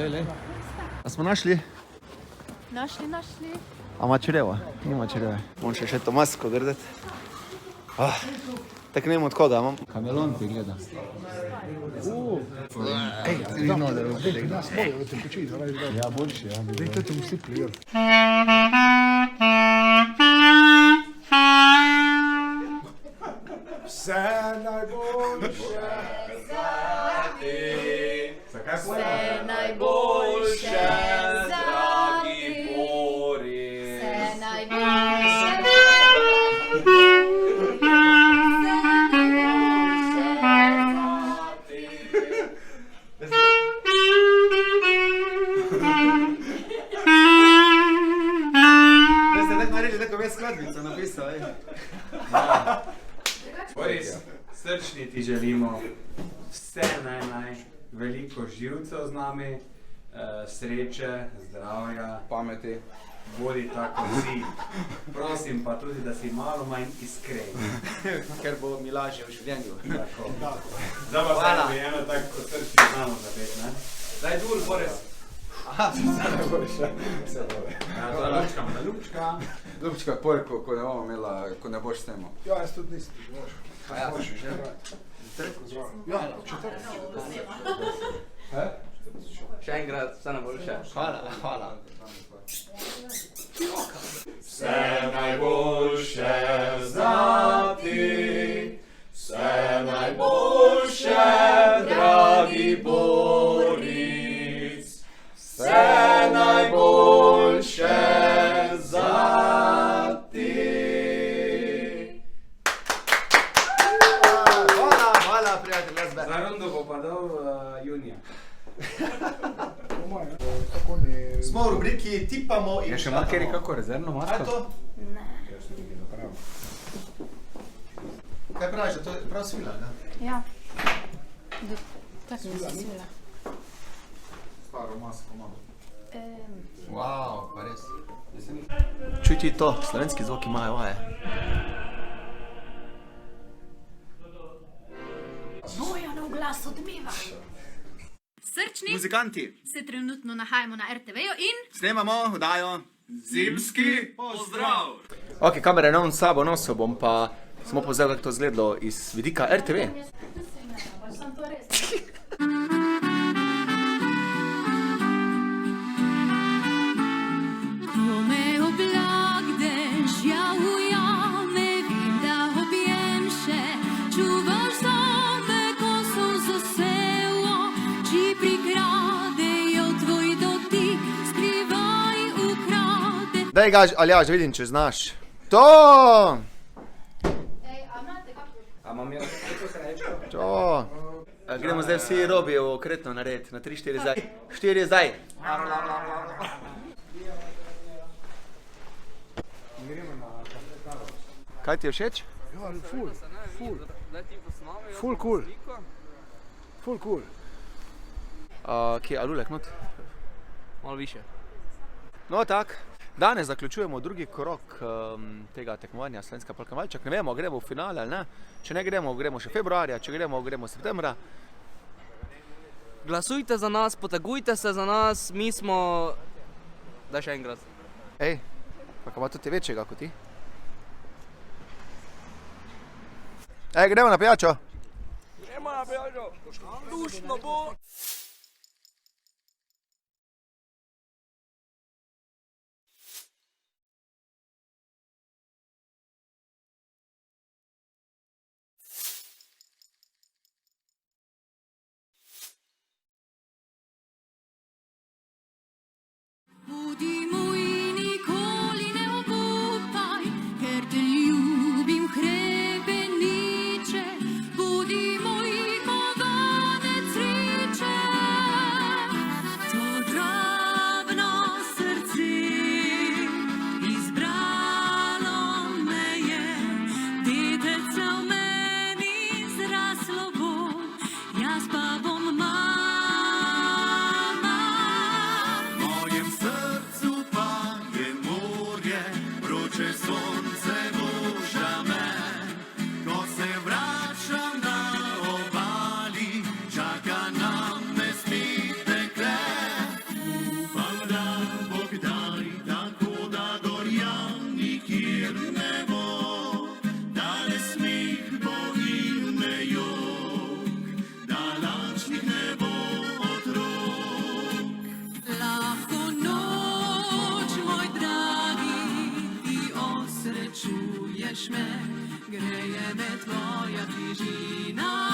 lej. A smo našli? Našli. A ima čreva? Nima čreva. Moram še to masko grdati. Tako ne vem od koga imam. Kamelon ti gleda. Ej, ti vidno, da je nas bolje, da te počiti. Ja, boljši, ja. Dej, to ti musli plijati. Vse najboljše za ti. Vse najboljše za ti. Boris. Vse najboljše. Skladbica napisal, ej. Boris, srčni ti želimo vse naj, veliko živcev z nami, sreče, zdravja, Pameti. bodi tako si. Prosim pa tudi, da si malo manj iskren. Ker bo mi lažje v življenju. Tako. Zdaj pa se bi eno tako srčni znamo zapet, ne? Daj dul, Boris. Aha, vse najboljše. Vse dobro. Ja, to je lučka, na lučka. Ljubčka, porko, ko ne bomo imela, ko ne boš s temo. Ja, jaz tudi nisem, ti boš. Pa ja. Boš že, ja, četrti. Še enkrat, vse najboljše. Hvala. Vse najboljše za ti, vse najboljše, dragi Boris, vse najboljše za ti. Hvala, prijatelj, jaz Za rundo bo pa dal junija. Po mojem, tako ni... Smo v rubriki tipamo in Je še markeri kako rezervno Kaj je masko? to? Ne. Kaj praviš, da to je prav svila, ne? Ja. Tako mi se svila. Staro masko imamo. Wow, pa res. Čuti to, slovenski zvoki imajo vaje. Bojanov glas odmeva. Srčni Muzikanti, se trenutno nahajamo na RTV-ju in snemamo, vdajo. Zimski pozdrav! Ok, kamere imam s sabo nosil, bom pa samo povzel, kako to izgledalo iz vidika RTV. Sem to res. Ko me oblak dežja ujame, vem, da objem še, čuvaš zame, ko so zaselo, či prikradejo tvoj dotik, skrivaj ukrade. Daj ga, Aljaž, vidim, če znaš. To! A imam jaz neko srečko? To! Gremo zdaj vsi Robijo okretno narediti, na 3-4 zdaj. 4 zdaj. Kaj ti je všeč? Ja, ful. Ful cool. Kje je Alulek not? Malo više. No tak, danes zaključujemo drugi krog tega tekmovanja Slovenska polka Malček. Ne vemo, gremo v finale ali ne. Če ne gremo, gremo še februarja, če gremo, gremo septembra. Glasujte za nas, potegujte se za nas, mi smo... Daj še enkrat. Ej, pa ima tudi večjega kot ti. Ej, gremo na pijačo. Gremo na pijačo. Dušno bo. Budi moj, nikoli ne obupaj, ker te ljubim hrebeniče. Budi moj kovanec sreče, to drobno srce izbralo me je. Deteca v meni zraslo bo, jaz pa bom mama. me tvoja bližina.